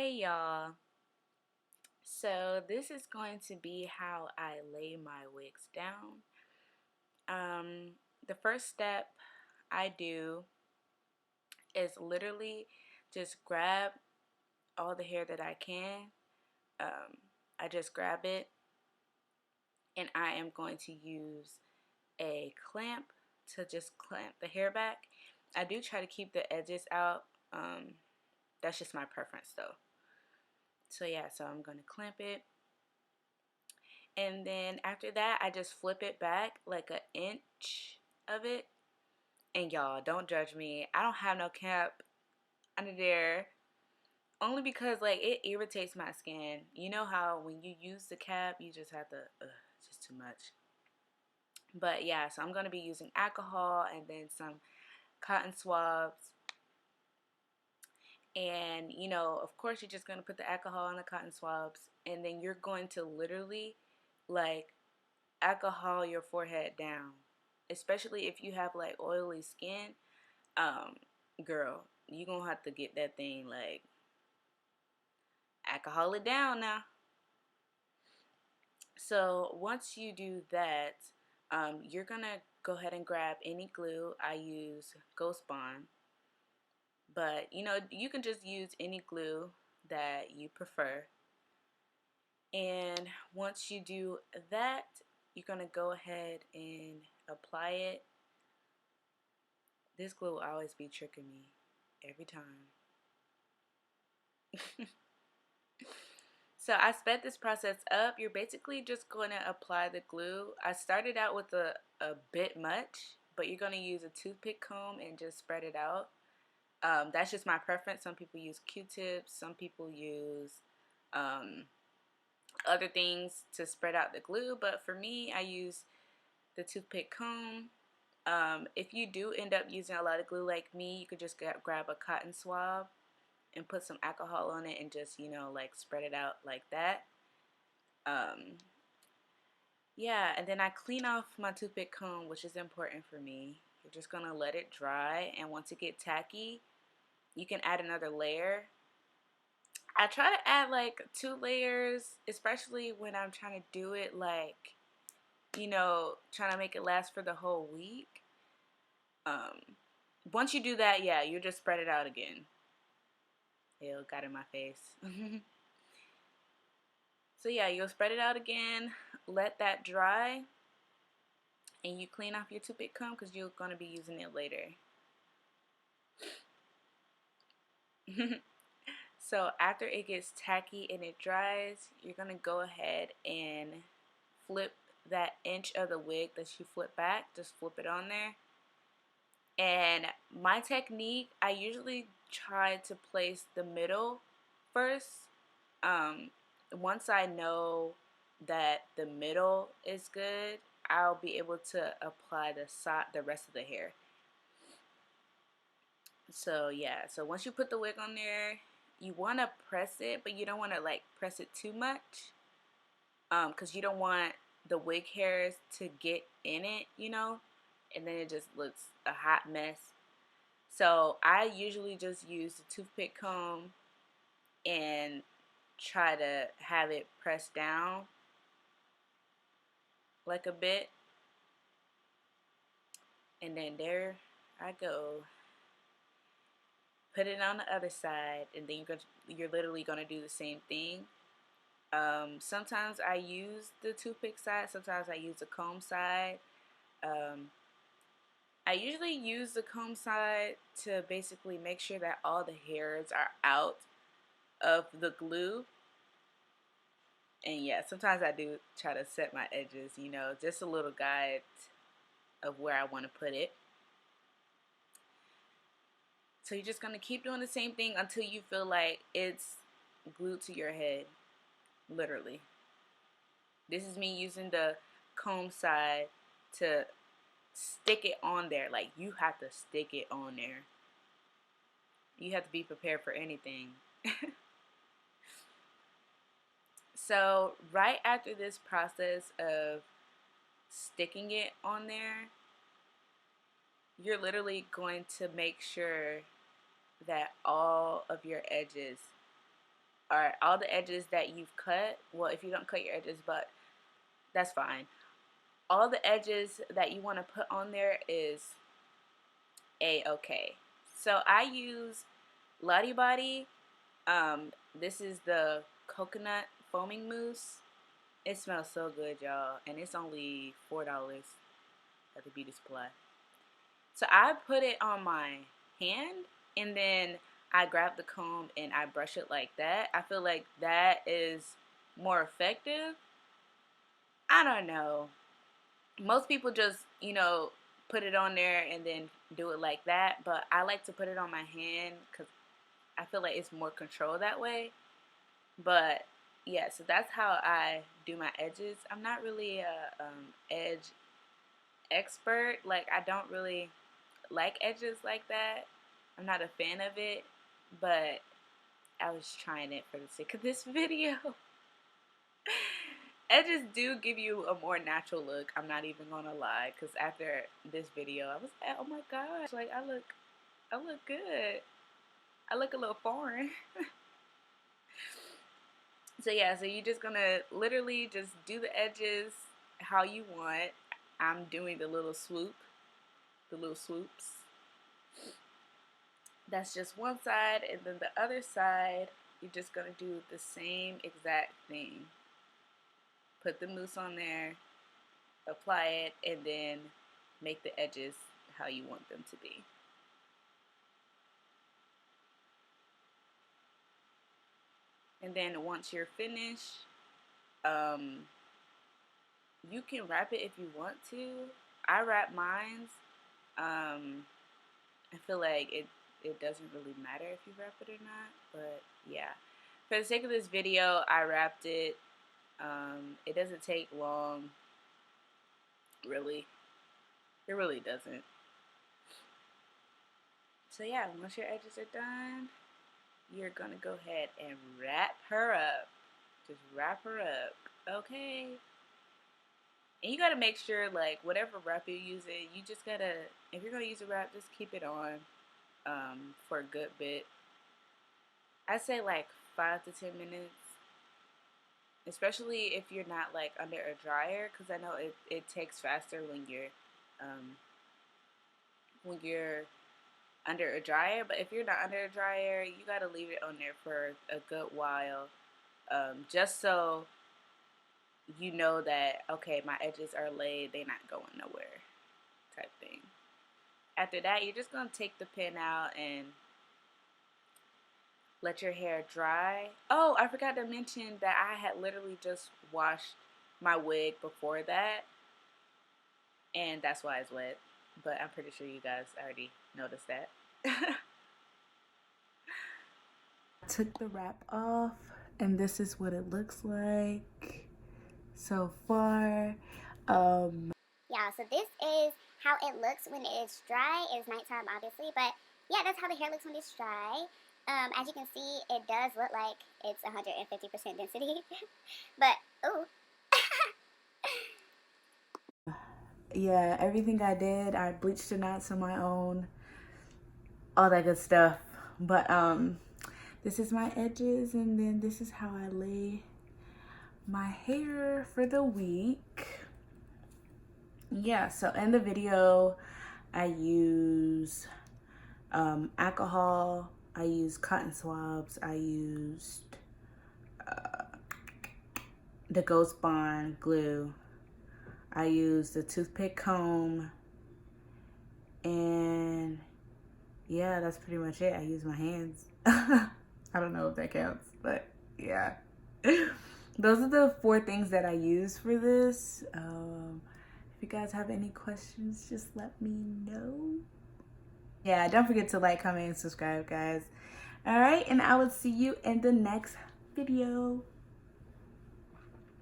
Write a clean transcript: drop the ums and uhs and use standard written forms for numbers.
Hey y'all. So this is going to be how I lay my wigs down. Um, the first step I do is literally just grab all the hair that I can. I just grab it and I am going to use a clamp to just clamp the hair back. I do try to keep the edges out. That's just my preference though. So yeah, so I'm going to clamp it. And then after that, I just flip it back like an inch of it. And y'all, don't judge me. I don't have no cap under there. Only because like it irritates my skin. You know how when you use the cap, you just have to, it's just too much. But yeah, so I'm going to be using alcohol and then some cotton swabs. And you know, of course, you're just going to put the alcohol on the cotton swabs. And then you're going to literally like alcohol your forehead down, especially if you have like oily skin. Girl, you gonna have to get that thing like alcohol it down now. So once you do that, you're gonna go ahead and grab any glue. I use Ghost Bond, but you know, you can just use any glue that you prefer. And once you do that, you're gonna go ahead and apply it. This glue will always be tricking me every time. So I sped this process up. You're basically just going to apply the glue. I started out with a bit much, but you're going to use a toothpick comb and just spread it out. That's just my preference. Some people use Q-tips. Some people use other things to spread out the glue. But for me, I use the toothpick comb. If you do end up using a lot of glue like me, you could just grab a cotton swab and put some alcohol on it and just, you know, like spread it out like that. Yeah, and then I clean off my toothpick comb, which is important for me. You're just gonna let it dry, and once it gets tacky, you can add another layer. I try to add like 2 layers, especially when I'm trying to do it like, you know, trying to make it last for the whole week. Once you do that, yeah, you just spread it out again. Ew, got in my face. So yeah, you'll spread it out again, let that dry, and you clean off your toothpick comb because you're going to be using it later. So after it gets tacky and it dries, you're going to go ahead and flip that inch of the wig that you flip back. Just flip it on there. And my technique, I usually try to place the middle first. Once I know that the middle is good, I'll be able to apply the rest of the hair. So yeah, so once you put the wig on there, you want to press it, but you don't want to like press it too much, because you don't want the wig hairs to get in it, you know, and then it just looks a hot mess. So I usually just use the toothpick comb and try to have it pressed down like a bit, and then there I go. Put it on the other side, and then you're literally going to do the same thing. Sometimes I use the toothpick side, sometimes I use the comb side. I usually use the comb side to basically make sure that all the hairs are out of the glue. And yeah, sometimes I do try to set my edges, you know, just a little guide of where I want to put it. So you're just going to keep doing the same thing until you feel like it's glued to your head, literally. This is me using the comb side to stick it on there. Like, you have to stick it on there. You have to be prepared for anything. So right after this process of sticking it on there, you're literally going to make sure that all of your edges or all the edges that you've cut. Well, if you don't cut your edges, but that's fine. All the edges that you want to put on there is a-okay. So I use Lottie Body. This is the coconut foaming mousse. It smells so good, y'all, and it's only $4 at the beauty supply. So I put it on my hand, and then I grab the comb and I brush it like that. I feel like that is more effective. I don't know. Most people just, you know, put it on there and then do it like that, but I like to put it on my hand because I feel like it's more control that way. But yeah, so that's how I do my edges. I'm not really a edge expert. Like, I don't really like edges like that. I'm not a fan of it, but I was trying it for the sake of this video. Edges do give you a more natural look. I'm not even gonna lie, because after this video, I was like, oh my gosh, like I look good. I look a little foreign. So yeah, so you're just gonna literally just do the edges how you want. I'm doing the little swoop, the little swoops. That's just one side, and then the other side, you're just gonna do the same exact thing. Put the mousse on there, apply it, and then make the edges how you want them to be. And then once you're finished, you can wrap it if you want to. I wrap mine. I feel like it doesn't really matter if you wrap it or not, but yeah. For the sake of this video, I wrapped it. It doesn't take long, really. It really doesn't. So yeah, once your edges are done, you're gonna go ahead and wrap her up. Just wrap her up, okay? And you gotta make sure, like, whatever wrap you're using, you just gotta, if you're gonna use a wrap, just keep it on for a good bit. I'd say like 5 to 10 minutes. Especially if you're not like under a dryer, because I know it takes faster when you're under a dryer. But if you're not under a dryer, you gotta leave it on there for a good while, just so you know that, okay, my edges are laid, they're not going nowhere, type thing. After that, you're just gonna take the pin out and let your hair dry. Oh, I forgot to mention that I had literally just washed my wig before that, and that's why it's wet. But I'm pretty sure you guys already noticed that. Took the wrap off, and this is what it looks like so far. Yeah, so this is how it looks when it's dry. It's nighttime, obviously, but yeah, that's how the hair looks when it's dry. As you can see, it does look like it's 150% density, but ooh. Yeah, everything I did, I bleached the knots on my own, all that good stuff. But this is my edges, and then this is how I lay my hair for the week. Yeah, so in the video, I use alcohol, I used cotton swabs, I used the Ghost Bond glue, I used the toothpick comb, and yeah, that's pretty much it. I use my hands. I don't know if that counts, but yeah. Those are the 4 things that I use for this. If you guys have any questions, just let me know. Yeah, don't forget to like, comment, and subscribe, guys. All right, and I will see you in the next video.